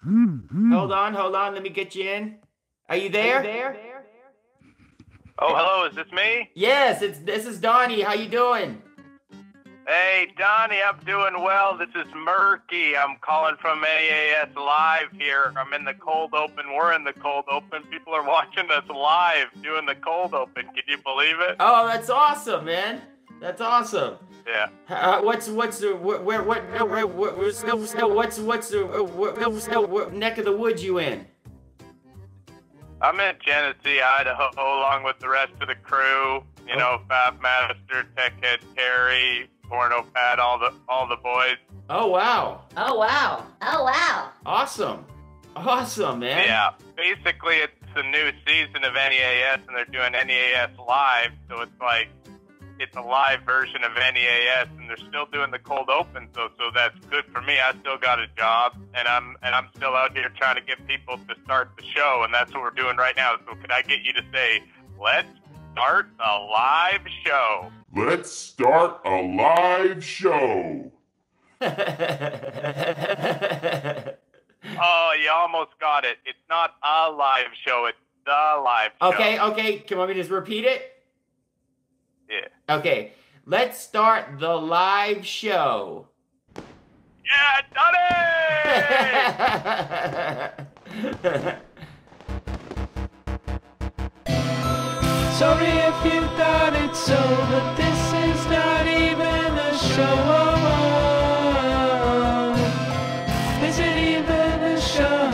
Hold on. Let me get you in. Are you there? Oh, hello. Is this me? Yes, this is Donnie. How you doing? Hey, Donnie, I'm doing well. This is Murky. I'm calling from NEAS Live here. I'm in the cold open. We're in the cold open. People are watching us live doing the cold open. Can you believe it? Oh, that's awesome, man. That's awesome. Yeah. What neck of the woods you in? I'm in Genesee, Idaho, along with the rest of the crew. You know, Fab Master, Tech Head Terry, Porno Pad, all the boys. Oh wow. Awesome, man. Yeah. Basically, it's a new season of NEAS, and they're doing NEAS Live, so it's a live version of NEAS, and they're still doing the cold open, so that's good for me. I still got a job, and I'm still out here trying to get people to start the show, and that's what we're doing right now. So could I get you to say, let's start a live show? Let's start a live show. Oh, you almost got it. It's not a live show, it's the live show. Okay. Can we just repeat it? Yeah. Okay. Let's start the live show. Yeah, done it! Sorry if you thought it so, but this is not even a show. Is it even a show?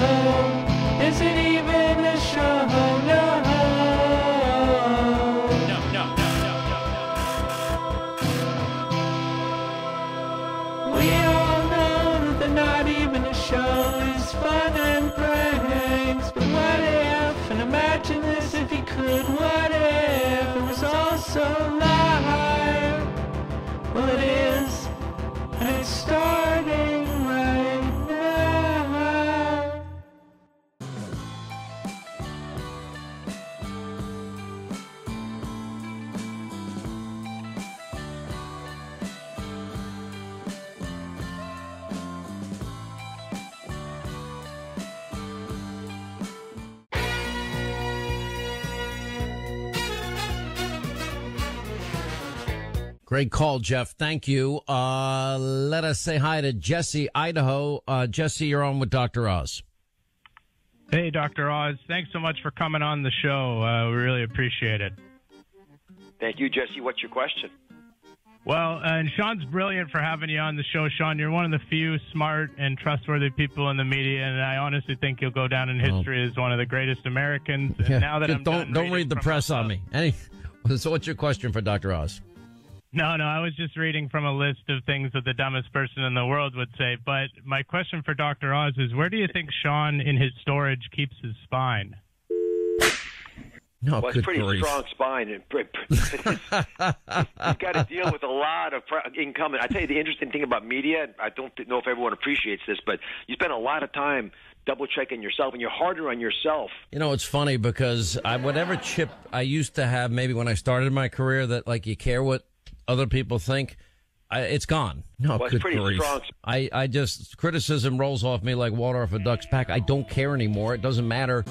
Is it even a show? No. We all know that the not even a show is fun and pranks, but what if, and imagine this if you could, what if it was all so live? Well, it is, and it's starting right now. Great call, Jeff. Thank you. Let us say hi to Jesse, Idaho. Jesse, you're on with Dr. Oz. Hey, Dr. Oz. Thanks so much for coming on the show. We really appreciate it. Thank you, Jesse. What's your question? Well, and Sean's brilliant for having you on the show, Sean. You're one of the few smart and trustworthy people in the media, and I honestly think you'll go down in history as one of the greatest Americans. And Yeah, now that I'm don't read the press on me. So what's your question for Dr. Oz? No, I was just reading from a list of things that the dumbest person in the world would say. But my question for Dr. Oz is, where do you think Sean in his storage keeps his spine? No, well, it's pretty strong spine. You've got to deal with a lot of incoming. I tell you, the interesting thing about media, I don't know if everyone appreciates this, but you spend a lot of time double-checking yourself, and you're harder on yourself. You know, it's funny because whatever chip I used to have maybe when I started my career that, like, you care what other people think, it's gone. No, well, good it's pretty grief. strong. I just, criticism rolls off me like water off a duck's back. I don't care anymore. It doesn't matter.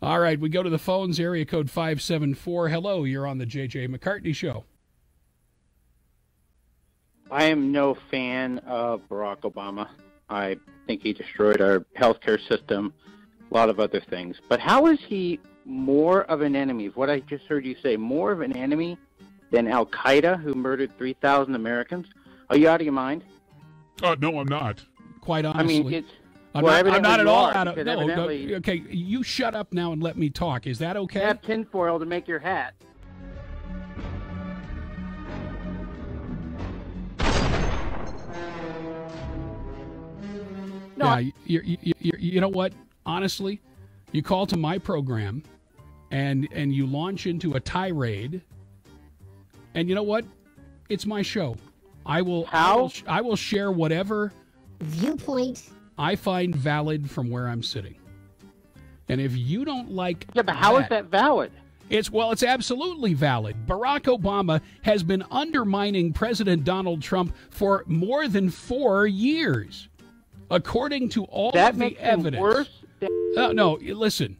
All right, we go to the phones, area code 574. Hello, you're on the J.J. McCartney Show. I am no fan of Barack Obama. I think he destroyed our healthcare system, a lot of other things. But how is he more of an enemy, what I just heard you say, more of an enemy than Al-Qaeda, who murdered 3,000 Americans? Are you out of your mind? No, I'm not. Quite honestly. I mean, it's... I'm not at all out of... No, okay, you shut up now and let me talk. Is that okay? You have tinfoil to make your hat. No, yeah, you know what? Honestly, you call to my program and you launch into a tirade, and you know what? It's my show. I will share whatever viewpoint I find valid from where I'm sitting. And if you don't like Yeah, but how is that valid? It's absolutely valid. Barack Obama has been undermining President Donald Trump for more than 4 years, according to all That of the makes him evidence. worse? No, listen.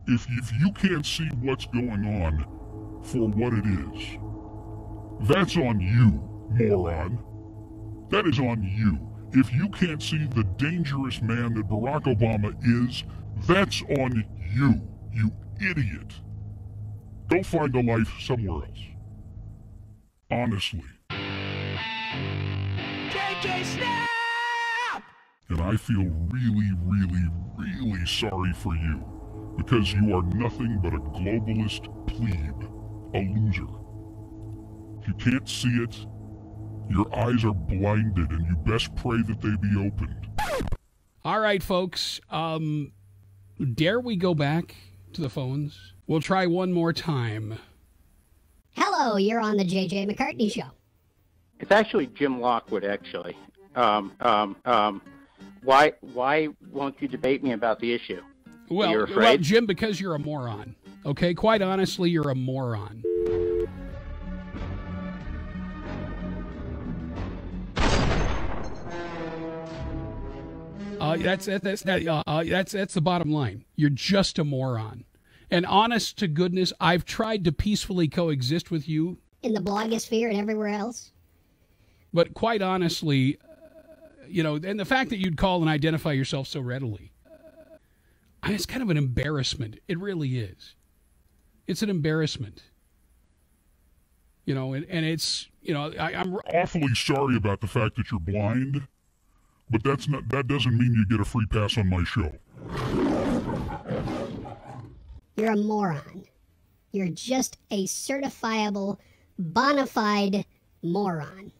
If you can't see what's going on for what it is, that's on you, moron. That is on you. If you can't see the dangerous man that Barack Obama is, that's on you, you idiot. Go find a life somewhere else. Honestly. JJ Snap! And I feel really, really, really sorry for you, because you are nothing but a globalist plebe, a loser. If you can't see it, your eyes are blinded, and you best pray that they be opened. All right, folks. Dare we go back to the phones? We'll try one more time. Hello, you're on the J.J. McCartney Show. It's actually Jim Lockwood, actually. Why won't you debate me about the issue? Well, You're afraid? Jim, because you're a moron. Okay, quite honestly, you're a moron. That's the bottom line. You're just a moron. And honest to goodness, I've tried to peacefully coexist with you. In the blogosphere and everywhere else. But quite honestly, and the fact that you'd call and identify yourself so readily, it's kind of an embarrassment. It really is. It's an embarrassment. And it's, I'm awfully sorry about the fact that you're blind, but that doesn't mean you get a free pass on my show. You're a moron. You're just a certifiable, bona fide moron.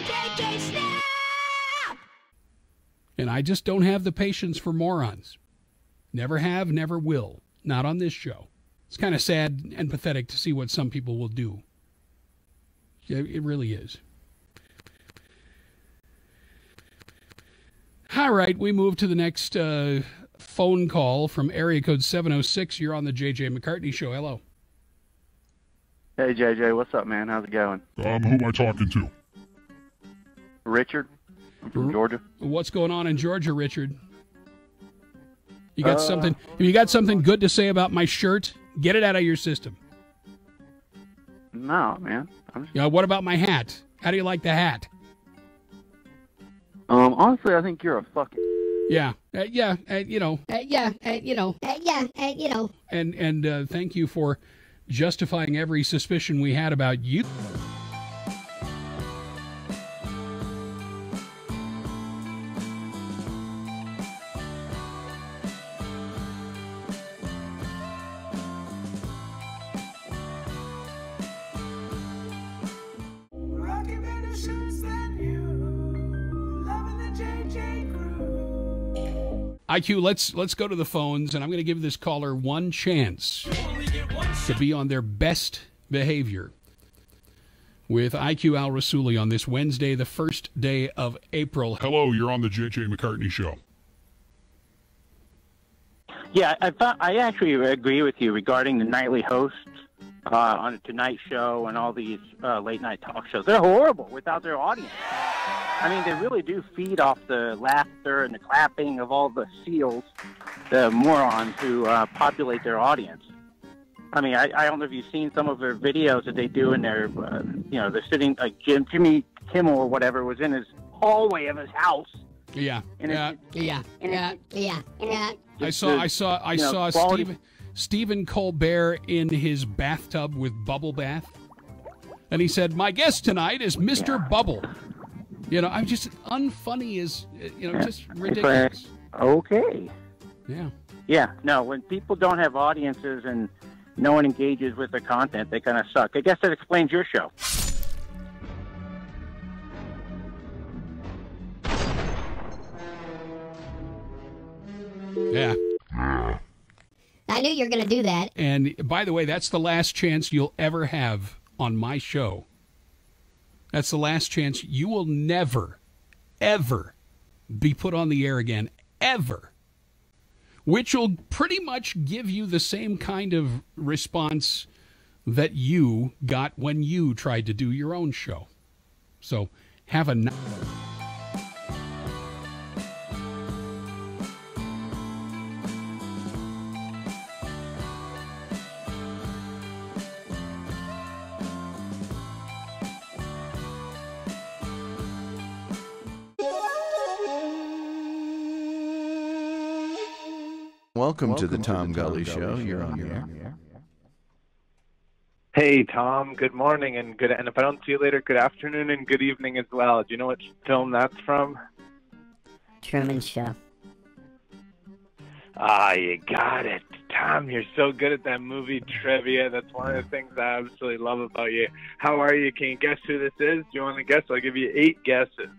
JJ Snap! And I just don't have the patience for morons. Never have, never will. Not on this show. It's kind of sad and pathetic to see what some people will do. It really is. All right, we move to the next phone call from area code 706. You're on the J.J. McCartney Show. Hello. Hey, JJ, what's up, man? How's it going? Who am I talking to? Richard. I'm from Georgia. What's going on in Georgia, Richard? You got something? You got something good to say about my shirt? Get it out of your system. No, man. What about my hat? How do you like the hat? Honestly, I think you're a fucking... Yeah. And thank you for justifying every suspicion we had about you. IQ, let's go to the phones, and I'm going to give this caller one chance to be on their best behavior with IQ Al Rassouli on this Wednesday, the first day of April. Hello, you're on the J.J. McCartney Show. Yeah, I actually agree with you regarding the nightly hosts on the Tonight Show and all these late-night talk shows. They're horrible without their audience. I mean, they really do feed off the laughter and the clapping of all the seals, the morons who populate their audience. I mean, I don't know if you've seen some of their videos that they do in their, they're sitting, like Jimmy Kimmel or whatever was in his hallway of his house. Yeah. Yeah. I saw Stephen Colbert in his bathtub with bubble bath. And he said, "My guest tonight is Mr. Bubble." I'm just unfunny as, just ridiculous. Okay. Yeah. Yeah. No, when people don't have audiences and no one engages with their content, they kind of suck. I guess that explains your show. Yeah. I knew you were going to do that. And by the way, that's the last chance you'll ever have on my show, that's the last chance. You will never, ever be put on the air again, ever. Which will pretty much give you the same kind of response that you got when you tried to do your own show. So have a nice... Welcome to the Tom Gulley Show. You're on the air. Hey, Tom. Good morning and good. And if I don't see you later, good afternoon and good evening as well. Do you know what film that's from? Truman Show. Ah, you got it. Tom, you're so good at that movie trivia. That's one of the things I absolutely love about you. How are you? Can you guess who this is? Do you want to guess? I'll give you 8 guesses.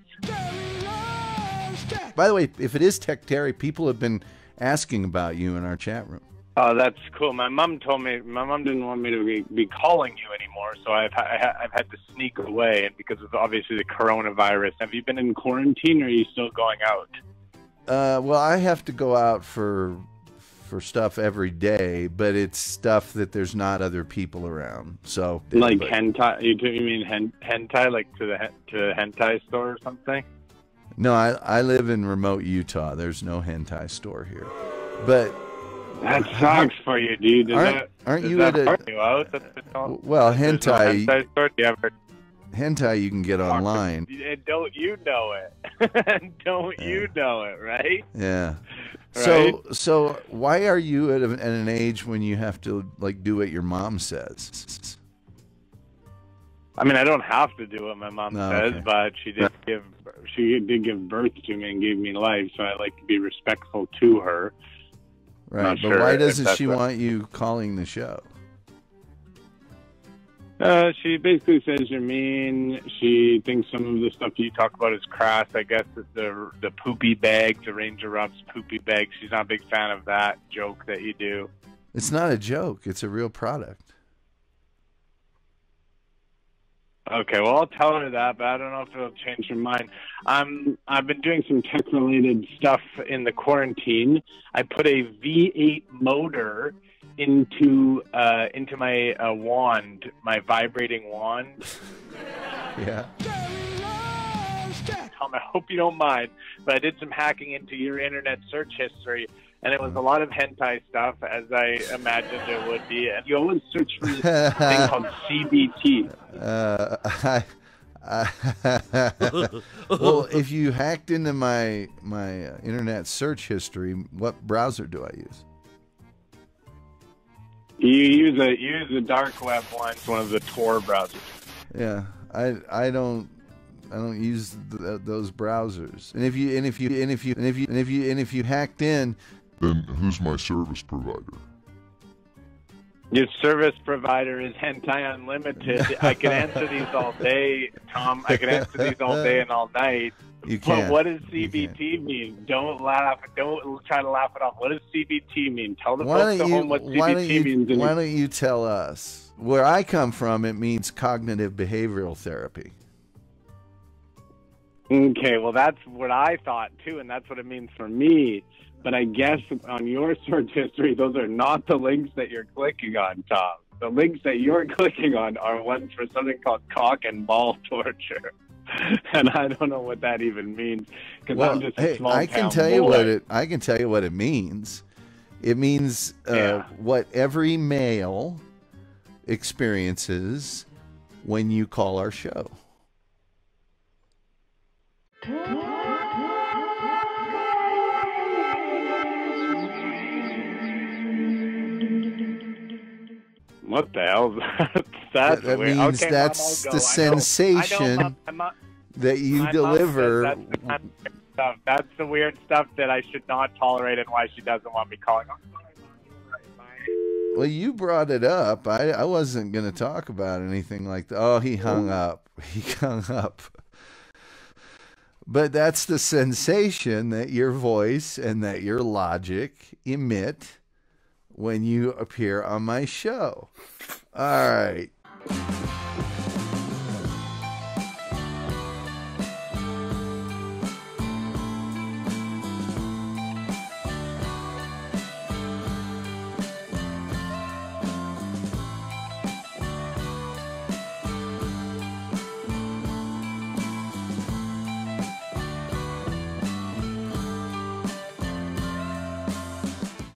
By the way, if it is Tech Terry, people have been asking about you in our chat room. Oh, that's cool. My mom told me, my mom didn't want me to be calling you anymore, so I've had to sneak away, and because of obviously the coronavirus. Have you been in quarantine, or are you still going out? Well, I have to go out for stuff every day, but it's stuff that there's not other people around. So like hentai? You mean hentai, like to the hentai store or something? No, I live in remote Utah. There's no hentai store here, but. That sucks for you, dude. Aren't you at a... Well, hentai... Hentai you can get online. And don't you know it? Don't you know it, right? Yeah. Right? So why are you at an age when you have to like do what your mom says? I mean, I don't have to do what my mom says, but she did give birth to me and gave me life, so I like to be respectful to her. Right, but why doesn't she want you calling the show? She basically says you're mean. She thinks some of the stuff you talk about is crass. I guess the poopy bag, the Ranger Rob's poopy bag. She's not a big fan of that joke that you do. It's not a joke. It's a real product. Okay, well, I'll tell her that, but I don't know if it'll change her mind. I've been doing some tech-related stuff in the quarantine. I put a V8 motor into my wand, my vibrating wand. Yeah. Tom, I hope you don't mind, but I did some hacking into your internet search history, and it was a lot of hentai stuff, as I imagined it would be. And you always search for this thing called CBT. Well, if you hacked into my internet search history, what browser do I use? You use a dark web one. It's one of the Tor browsers. Yeah, I don't use those browsers. And if you hacked in, then who's my service provider? Your service provider is Hentai Unlimited. I could answer these all day, Tom. I could answer these all day and all night. You can't. But what does CBT mean? Don't laugh. Don't try to laugh it off. What does CBT mean? Tell the folks at home what CBT means. Why don't you tell us? Where I come from, it means cognitive behavioral therapy. Okay, well, that's what I thought, too, and that's what it means for me. But I guess on your search history, those are not the links that you're clicking on, Tom. The links that you're clicking on are ones for something called cock and ball torture. And I don't know what that even means, because I'm just a small I can tell you what it means. It means what every male experiences when you call our show. What the hell? That's that weird. means Okay, that's Mom, the sensation that you deliver. That's the weird stuff that I should not tolerate, and why she doesn't want me calling. Well, you brought it up. I wasn't going to talk about anything like that. Oh, he hung up. He hung up. But that's the sensation that your voice and that your logic emit when you appear on my show. All right.